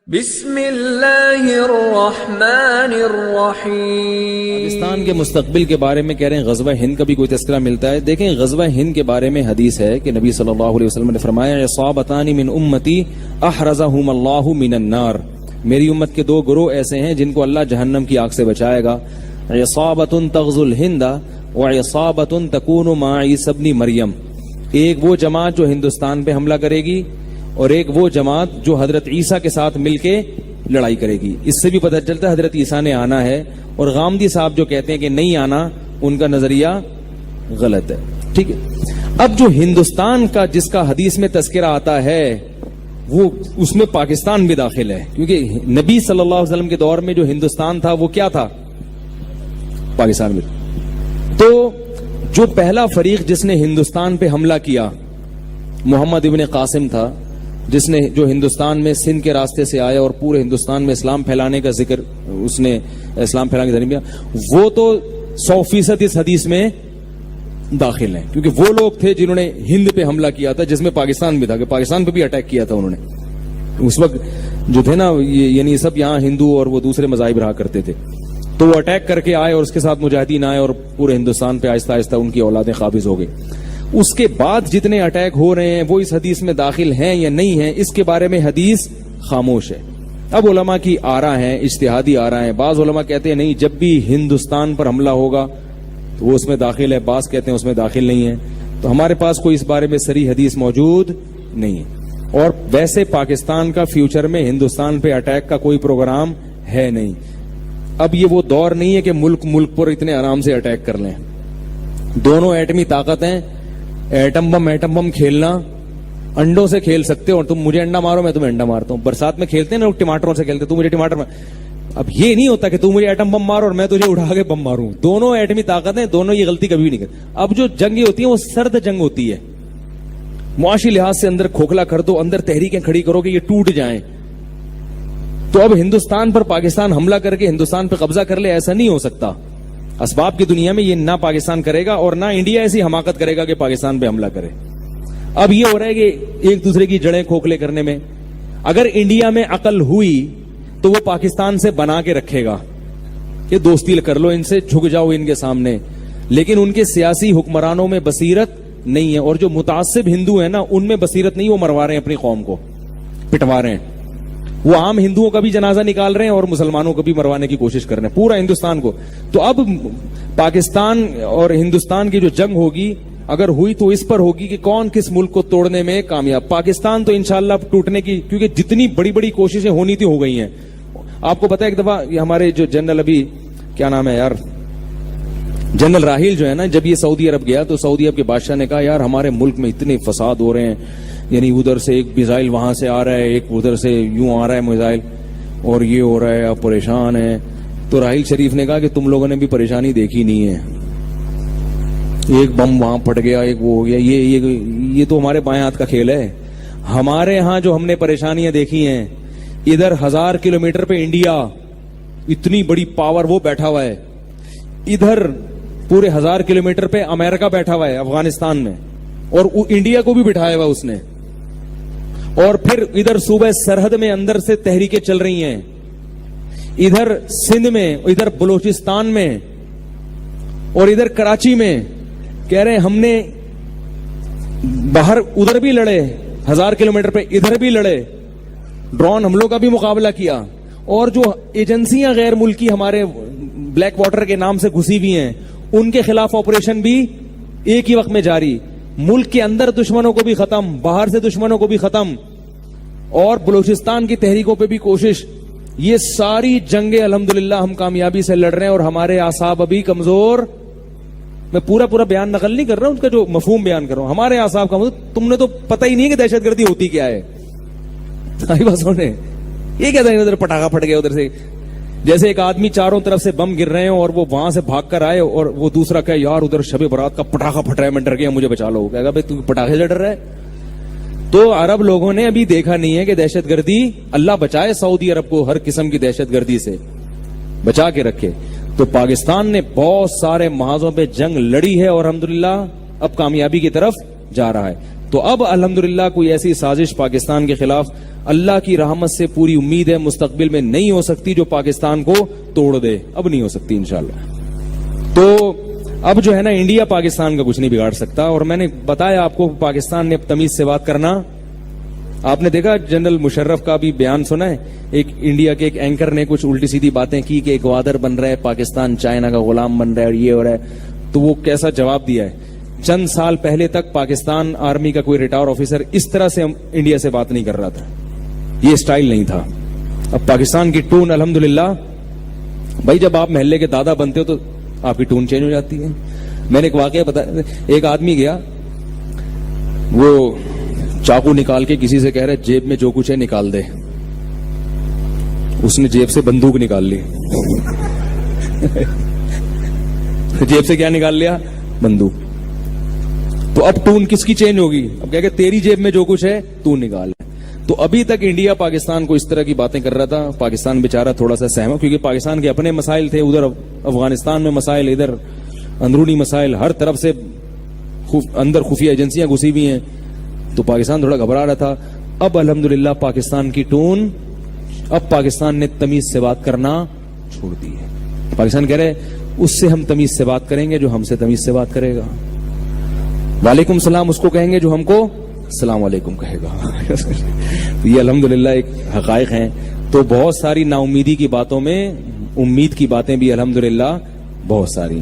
بسم اللہ الرحمن الرحیم۔ پاکستان کے مستقبل کے بارے میں کہہ رہے ہیں غزوہ ہند کا بھی کوئی تذکرہ ملتا ہے۔ دیکھیں غزوہ ہند کے بارے میں حدیث ہے کہ نبی صلی اللہ علیہ وسلم نے فرمایا عصابتان من امتی احرزہم اللہ من النار، میری امت کے دو گروہ ایسے ہیں جن کو اللہ جہنم کی آگ سے بچائے گا، عصابۃ تغزو الہند وعصابۃ تکون مع عیسی ابن مریم، ایک وہ جماعت جو ہندوستان پہ حملہ کرے گی اور ایک وہ جماعت جو حضرت عیسیٰ کے ساتھ مل کے لڑائی کرے گی۔ اس سے بھی پتہ چلتا ہے حضرت عیسیٰ نے آنا ہے، اور غامدی صاحب جو کہتے ہیں کہ نہیں آنا، ان کا نظریہ غلط ہے۔ ٹھیک ہے، اب جو ہندوستان کا جس کا حدیث میں تذکرہ آتا ہے وہ اس میں پاکستان بھی داخل ہے، کیونکہ نبی صلی اللہ علیہ وسلم کے دور میں جو ہندوستان تھا وہ کیا تھا؟ پاکستان میں۔ تو جو پہلا فریق جس نے ہندوستان پہ حملہ کیا محمد ابن قاسم تھا، جس نے جو ہندوستان میں سندھ کے راستے سے آیا اور پورے ہندوستان میں اسلام پھیلانے کا ذکر، اس نے اسلام پھیلانے کا ذریعہ، وہ تو 100% اس حدیث میں داخل ہیں، کیونکہ وہ لوگ تھے جنہوں نے ہند پہ حملہ کیا تھا، جس میں پاکستان بھی تھا، کہ پاکستان پہ بھی اٹیک کیا تھا انہوں نے۔ اس وقت جو تھے نا، یعنی سب یہاں ہندو اور وہ دوسرے مذاہب رہا کرتے تھے، تو وہ اٹیک کر کے آئے اور اس کے ساتھ مجاہدین آئے اور پورے ہندوستان پہ آہستہ آہستہ ان کی اولادیں قابض ہو گئی۔ اس کے بعد جتنے اٹیک ہو رہے ہیں وہ اس حدیث میں داخل ہیں یا نہیں ہیں، اس کے بارے میں حدیث خاموش ہے۔ اب علماء کی آراء ہیں، اجتہادی آراء ہیں۔ بعض علماء کہتے ہیں نہیں، جب بھی ہندوستان پر حملہ ہوگا تو وہ اس میں داخل ہے، بعض کہتے ہیں اس میں داخل نہیں ہے۔ تو ہمارے پاس کوئی اس بارے میں صریح حدیث موجود نہیں ہے، اور ویسے پاکستان کا فیوچر میں ہندوستان پہ اٹیک کا کوئی پروگرام ہے نہیں۔ اب یہ وہ دور نہیں ہے کہ ملک پر اتنے آرام سے اٹیک کر لیں۔ دونوں ایٹمی طاقت ہیں، ایٹم بم کھیلنا، انڈوں سے کھیل سکتے ہو، تم مجھے انڈا مارو میں تمہیں انڈا مارتا ہوں۔ برسات میں کھیلتے ہیں نا لوگ، ٹماٹروں سے کھیلتے، تم مجھے ٹماٹر مار۔ اب یہ نہیں ہوتا کہ تم مجھے ایٹم بم مارو اور میں تجھے اٹھا کے بم ماروں۔ دونوں ایٹمی طاقت ہیں، دونوں یہ غلطی کبھی نہیں کرتے۔ اب جو جنگیں ہوتی ہیں وہ سرد جنگ ہوتی ہے، معاشی لحاظ سے اندر کھوکھلا کر دو، اندر تحریکیں کھڑی کرو کہ یہ ٹوٹ جائیں۔ تو اب ہندوستان پر پاکستان حملہ کر کے ہندوستان پہ قبضہ کر لے، ایسا نہیں ہو سکتا۔ اسباب کی دنیا میں یہ نہ پاکستان کرے گا اور نہ انڈیا ایسی حماقت کرے گا کہ پاکستان پہ حملہ کرے۔ اب یہ ہو رہا ہے کہ ایک دوسرے کی جڑیں کھوکھلے کرنے میں، اگر انڈیا میں عقل ہوئی تو وہ پاکستان سے بنا کے رکھے گا کہ دوستی کر لو ان سے، جھک جاؤ ان کے سامنے، لیکن ان کے سیاسی حکمرانوں میں بصیرت نہیں ہے، اور جو متعصب ہندو ہیں نا ان میں بصیرت نہیں، وہ مروا رہے ہیں اپنی قوم کو، پٹوا رہے ہیں۔ وہ عام ہندوؤں کا بھی جنازہ نکال رہے ہیں اور مسلمانوں کو بھی مروانے کی کوشش کر رہے ہیں، پورا ہندوستان کو۔ تو اب پاکستان اور ہندوستان کی جو جنگ ہوگی اگر ہوئی تو اس پر ہوگی کہ کون کس ملک کو توڑنے میں کامیاب۔ پاکستان تو انشاءاللہ ٹوٹنے کی، کیونکہ جتنی بڑی بڑی کوششیں ہونی تھی ہو گئی ہیں۔ آپ کو پتا ہے ایک دفعہ یہ ہمارے جو جنرل، ابھی کیا نام ہے یار، جنرل راحیل جو ہے نا، جب یہ سعودی عرب گیا تو سعودی عرب کے بادشاہ نے کہا یار ہمارے ملک میں اتنے فساد ہو رہے ہیں، یعنی ادھر سے ایک میزائل وہاں سے آ رہا ہے، ایک ادھر سے یوں آ رہا ہے میزائل، اور یہ ہو رہا ہے، آپ پریشان ہیں۔ تو راحیل شریف نے کہا کہ تم لوگوں نے بھی پریشانی دیکھی نہیں ہے، ایک بم وہاں پھٹ گیا، ایک وہ ہو گیا، یہ تو ہمارے بائیں ہاتھ کا کھیل ہے۔ ہمارے ہاں جو ہم نے پریشانیاں دیکھی ہیں، ادھر 1000 کلومیٹر پہ انڈیا اتنی بڑی پاور وہ بیٹھا ہوا ہے، ادھر پورے 1000 کلومیٹر پہ امریکہ بیٹھا ہوا ہے افغانستان میں، اور انڈیا کو بھی بٹھایا ہوا اس نے، اور پھر ادھر صوبہ سرحد میں اندر سے تحریکیں چل رہی ہیں، ادھر سندھ میں، ادھر بلوچستان میں، اور ادھر کراچی میں۔ کہہ رہے ہیں ہم نے باہر ادھر بھی لڑے 1000 کلومیٹر پہ، ادھر بھی لڑے، ڈرون حملوں کا بھی مقابلہ کیا، اور جو ایجنسیاں غیر ملکی ہمارے بلیک واٹر کے نام سے گھسی ہوئی ہیں ان کے خلاف آپریشن بھی ایک ہی وقت میں جاری۔ ملک کے اندر دشمنوں کو بھی ختم، باہر سے دشمنوں کو بھی ختم، اور بلوچستان کی تحریکوں پہ بھی کوشش۔ یہ ساری جنگیں الحمدللہ ہم کامیابی سے لڑ رہے ہیں، اور ہمارے اعصاب ابھی کمزور۔ میں پورا بیان نقل نہیں کر رہا ہوں، ان کا جو مفہوم بیان کر رہا ہوں۔ ہمارے اعصاب کا مطلب تم نے تو پتہ ہی نہیں کہ دہشت گردی ہوتی کیا ہے۔ یہ کیا تھا، ادھر پٹاخہ پھٹ گیا ادھر سے، جیسے ایک آدمی چاروں طرف سے بم گر رہے ہیں اور وہ وہاں سے بھاگ کر آئے، اور وہ دوسرا کہے یار ادھر شب برات کا پٹاخہ پھٹ رہا ہے، میں ڈر گیا، مجھے بچا لو۔ کہے گا بھائی تو پٹاخے سے ڈر رہا ہے؟ تو عرب لوگوں نے ابھی دیکھا نہیں ہے کہ دہشت گردی، اللہ بچائے سعودی عرب کو ہر قسم کی دہشت گردی سے بچا کے رکھے۔ تو پاکستان نے بہت سارے محاذوں پہ جنگ لڑی ہے اور الحمدللہ اب کامیابی کی طرف جا رہا ہے۔ تو اب الحمدللہ کوئی ایسی سازش پاکستان کے خلاف اللہ کی رحمت سے پوری امید ہے مستقبل میں نہیں ہو سکتی جو پاکستان کو توڑ دے، اب نہیں ہو سکتی انشاءاللہ۔ تو اب جو ہے نا انڈیا پاکستان کا کچھ نہیں بگاڑ سکتا، اور میں نے بتایا آپ کو پاکستان نے اب تمیز سے بات کرنا۔ آپ نے دیکھا جنرل مشرف کا بھی بیان سنا ہے، ایک انڈیا کے ایک اینکر نے کچھ الٹی سیدھی باتیں کی کہ ایکوادر بن رہا ہے، پاکستان چائنا کا غلام بن رہا ہے اور یہ ہو رہا ہے، تو وہ کیسا جواب دیا ہے۔ چند سال پہلے تک پاکستان آرمی کا کوئی ریٹائر آفیسر اس طرح سے انڈیا سے بات نہیں کر رہا تھا، یہ سٹائل نہیں تھا۔ اب پاکستان کی ٹون الحمدللہ، بھائی جب آپ محلے کے دادا بنتے ہو تو آپ کی ٹون چینج ہو جاتی ہے۔ میں نے ایک واقعہ بتایا، ایک آدمی گیا، وہ چاقو نکال کے کسی سے کہہ رہے جیب میں جو کچھ ہے نکال دے، اس نے جیب سے بندوق نکال لی جیب سے کیا نکال لیا؟ بندوق۔ تو اب ٹون کس کی چینج ہوگی؟ اب کہہ کہ تیری جیب میں جو کچھ ہے تو نکال۔ تو ابھی تک انڈیا پاکستان کو اس طرح کی باتیں کر رہا تھا، پاکستان بیچارہ تھوڑا سا سہما، کیونکہ پاکستان کے اپنے مسائل تھے، ادھر افغانستان میں مسائل، ادھر اندرونی مسائل، ہر طرف سے اندر خفیہ ایجنسیاں گھسی ہوئی ہیں، تو پاکستان تھوڑا گھبرا رہا تھا۔ اب الحمدللہ پاکستان کی ٹون، اب پاکستان نے تمیز سے بات کرنا چھوڑ دی ہے۔ پاکستان کہہ رہے اس سے ہم تمیز سے بات کریں گے جو ہم سے تمیز سے بات کرے گا، وعلیکم السلام اس کو کہیں گے جو ہم کو السلام علیکم کہے گا تو یہ الحمدللہ ایک حقائق ہیں۔ تو بہت ساری نا امیدی کی باتوں میں امید کی باتیں بھی الحمدللہ بہت ساری۔